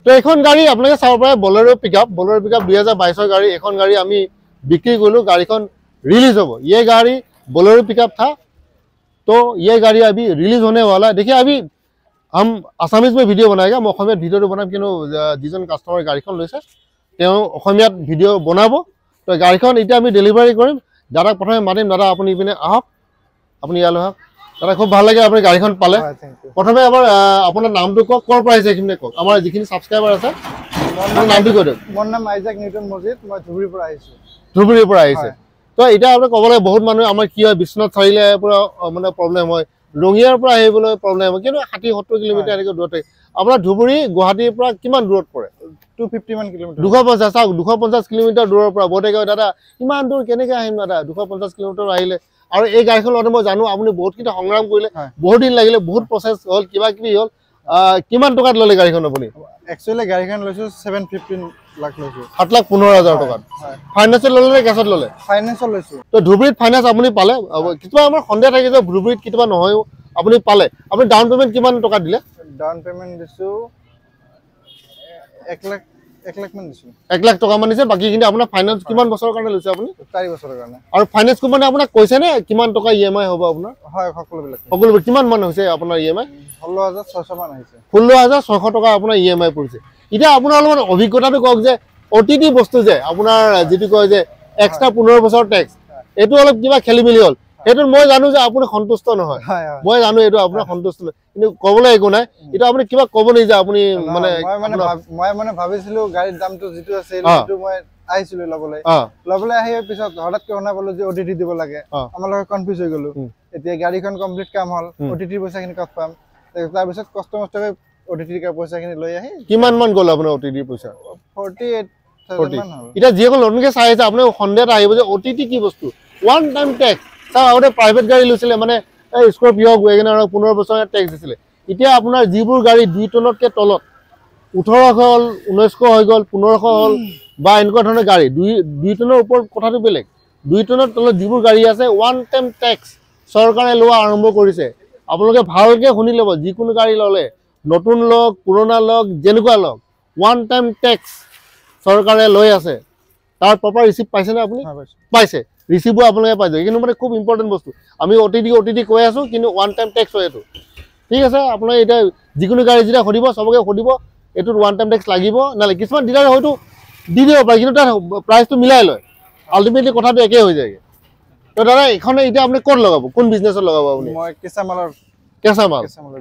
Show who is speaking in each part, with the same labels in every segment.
Speaker 1: তো এখন গাড়ী আপোনালোকে চাব পাৰে বলেৰো পিকআপ 2022 গাড়ী এখন গাড়ী আমি বিক্ৰী কৰিলো গাড়ীখন रिलीज हो ये गाड़ी बोलेरो पिकअप था तो ये गाड़ी अभी रिलीज होने वाला है देखिए अभी हम आसामीज में वीडियो बनाएगा मैं অসমীয়াত ভিডিওটো বনাম কিন্তু যিজন কাস্টমাৰ গাড়ীখন লৈছে তেওঁ অসমীয়াত ভিডিও বনাব তো গাড়ীখন এতিয়া আমি ডেলিভাৰী কৰিম দাদাক প্ৰথমে মাতিম দাদা আপুনি ইপিনে আহক আপুনি ইয়ালৈ আহক দাদা খুব ভাল লাগে আপুনি গাড়ীখন পালে প্ৰথমে আপোনাৰ নামটো কওক কৰ পৰা আহিছে এইখিনি কওক আমাৰ যিখিনি সাবস্ক্ৰাইবাৰ আছে মোৰ নামটো কৈ দিয়ক
Speaker 2: মোৰ নাম আইজাক নিউটন মজিদ মই ধুবুৰীৰ পৰা আহিছো
Speaker 1: ধুবুৰীৰ পৰা আহিছে তো এটা আপনি কবলে বহুত মানুহ আমাৰ কি হয় বিশ্বনাথ চাৰিলে পুৰা মানে প্ৰবলেম হয় ৰঙিয়াৰ পৰা আহিবলৈ প্ৰবলেম হয় কিন্তু 60-70 কিলোমিটাৰ এনেকৈ দূৰতে আপোনাৰ ধুবুৰী গুৱাহাটীৰ পৰা কিমান দূৰত পৰে
Speaker 2: 250 মান কিলোমিটাৰ
Speaker 1: 250 কিলোমিটাৰ দূৰৰ পৰা বতে কয় দাদা ইমান দূৰ কেনেকৈ আহিম দাদা 250 কিলোমিটাৰ আহিলে আৰু এই গাড়ীখন লওঁতে মই জানো আপুনি বহুত কিটা সংগ্ৰাম কৰিলে বহুত দিন লাগিলে বহুত প্ৰসেস হ'ল কিবা কিবি হ'ল কিমান টকাত ললে গাড়ীখন আপুনি
Speaker 2: একচুয়ালি গাড়ীখন লৈছো 715 লাখ লৈছো
Speaker 1: 7,15,000 টকাত ফাইনান্স ললে নে কেছত ললে
Speaker 2: ফাইনান্স লৈছো
Speaker 1: তো ধুবুৰীত ফাইনান্স আপুনি পালে কিবা আমাৰ সন্দেহ থাকে যে ধুবুৰীত কিবা নহয় আপুনি পালে আপুনি ডাউন পেমেন্ট কিমান টকা দিলে
Speaker 2: ডাউন পেমেন্ট দিছো 1 লাখ মান দিছো
Speaker 1: 1 লাখ টকা মান দিছে বাকি কিন্তু আপোনাৰ ফাইনান্স কিমান বছৰৰ কাৰণে লৈছে আপুনি
Speaker 2: 4 বছৰৰ কাৰণে
Speaker 1: আৰু ফাইনান্স কোম্পানী আপোনাক কৈছে নে কিমান টকা ইএমআই হ'ব আপোনাৰ
Speaker 2: হয় সকলোবিলাক
Speaker 1: কিমান মান হৈছে আপোনাৰ ইএমআই
Speaker 2: 16600 মান আহিছে
Speaker 1: 16600 টকা আপোনাৰ ইএমআই পৰিছে এতিয়া আপোনাৰ অলপমান অভিজ্ঞতাটো কওক যে ওটিটি বস্তু যে আপোনাৰ যেটো কয় যে এক্সট্ৰা 15 বছৰ ট্যাক্স এটো অলপ কিবা খেলি মেলি হ'ল এটো মই জানো যে আপুনি সন্তুষ্ট নহয় মই জানো এটো আপোনাৰ সন্তুষ্ট নহয় কিন্তু কবলৈ একো নাই এটা আপুনি কিবা কব নাই যে আপুনি মানে
Speaker 2: মই ভাবিছিলো গাড়ীৰ দামটো যেটো আছে এটো মই আইছিলো লবলে আহি পিছত হঠাৎ শুনা পালো যে ওটিটি দিব লাগে আমাৰ লগে কনফিউজ হৈ গলো এতিয়া গাড়ীখন কমপ্লিট কাম হল ওটিটি পইচাখিনি কত পাম তাৰ পিছত কাস্টমাৰকে ওটিটি কা পইচাখিনি লৈ আহি
Speaker 1: কিমান মান গল আপোনাৰ ওটিটি পইচা
Speaker 2: 48000 মান হল
Speaker 1: এটা যিকল নতুনকে চাই আছে আপুনি সন্দেহটা আহিব যে ওটিটি কি বস্তু ওয়ান টাইম ট্যাক্স চাও আগতে প্ৰাইভেট গাড়ী লৈছিলে মানে স্কৰপিঅ ওৱেগনাৰ 15 বছৰৰ ট্যাক্স দিছিলে এতিয়া আপোনাৰ যিবোৰ গাড়ী 2 টনতকে তলত 18 হল 1900 হৈ গল 1500 হল বা এনেকুৱা ধৰণৰ গাড়ী 2 টনৰ ওপৰত কথাটো বেলেগ 2 টনৰ তলত যিবোৰ গাড়ী আছে ওয়ান টাইম ট্যাক্স চৰকাৰে লোৱা আৰম্ভ কৰিছে আপোনালোকে ভালকে শুনি লব যিকোনো গাড়ী ললে নতুন লক পুৰণা লক যেনেকুৱা লক ওয়ান টাইম ট্যাক্স চৰকাৰে লৈ আছে তাৰ প্ৰপাৰ ৰিসিপ্ট পাইছে না আপুনি পাইছে ৰিসিপ্টও আপোনালোকে পাইছে কিন্তু মানে খুব ইম্পৰ্টেন্ট বস্তু আমি ওটিটি কৈ আছো কিন্তু ওয়ান টাইম ট্যাক্স হয় এটো ঠিক আছে আপোনালোকে এটা যিকোনো গাড়ী যেটা খদিব সবকে খদিব এটো ওয়ান টাইম ট্যাক্স লাগিব নালে কিছুমান ডিলাৰ হয়তো দি দিব পাৰে কিন্তু তাৰ প্ৰাইসটো মিলাই লয় আলটিমেটলি কথাটো একে হৈ যায় তো দাদা এখনে এটা আপুনি কোন লগাব কোন বিজনেছত লগাব আপুনি
Speaker 2: মই কেঁচামালৰ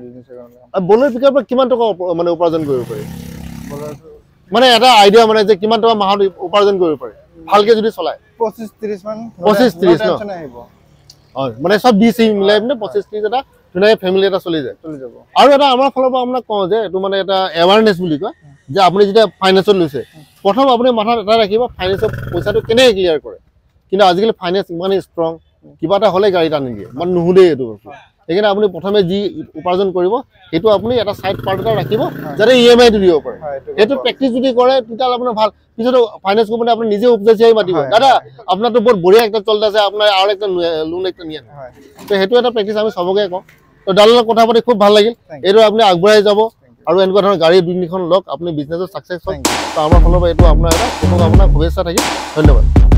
Speaker 2: বিজনেছ
Speaker 1: আৰু বলেৰো পিকআপৰ কিমান টকা মানে উপাৰ্জন কৰিব পাৰে মানে এটা আইডিয়া মানে যে কিমান টকা মাহত উপাৰ্জন কৰিব পাৰে ভালকে যদি চলায়
Speaker 2: 25-30 মান
Speaker 1: 25-30 টেনচন আহিব হয় মানে সব ডিসি মিলাই মানে 25-30 এটা ধুনীয়া ফ্যামিলি এটা চলি যাব আৰু এটা আমাৰ ফালৰ পৰা আপোনাক কওঁ যে এটো মানে এটা এৱাৰনেস বুলি কয় যে আপুনি যেতিয়া ফাইনান্সত লৈছে প্ৰথম আপুনি মাথাত এটা ৰাখিব ফাইনান্সৰ পইচাটো কেনে ক্লিয়াৰ কৰে কিন্তু আজিকালি ফাইনান্স ইমান ষ্ট্ৰং কিবা এটা হলে গাড়ী টানি দিয়ে মানে নুহুদে এটো এখানে আপুনি প্ৰথমে যি উপাৰ্জন কৰিব এটো আপুনি এটা সাইড পাৰ্ট এটা ৰাখিব যাতে ইএমআই দিব পাৰে এটো প্ৰেক্টিস যদি কৰে তেতিয়া আপোনাৰ ভাল পিছত ফাইনান্স কোম্পানী আপুনি নিজে উপজাচি মাতিব দাদা আপোনাৰটো বহুত বঢ়িয়া একটা চলতে আছে আপোনাৰ আৰু একটা লোন একটা নিয়া তো হেতু এটা প্ৰেক্টিস আমি সবকে কওঁ তো দালালৰ কথা পাতি খুব ভাল লাগিল এটো আপুনি আগবঢ়াই যাব আৰু এনেকুৱা ধৰণৰ গাড়ী দুনিখন লক আপুনি বিজনেছত সাকসেস হওক তো আমাৰ ফালৰ পৰা এটো আপোনাৰ এটা শুভেচ্ছা থাকিল ধন্যবাদ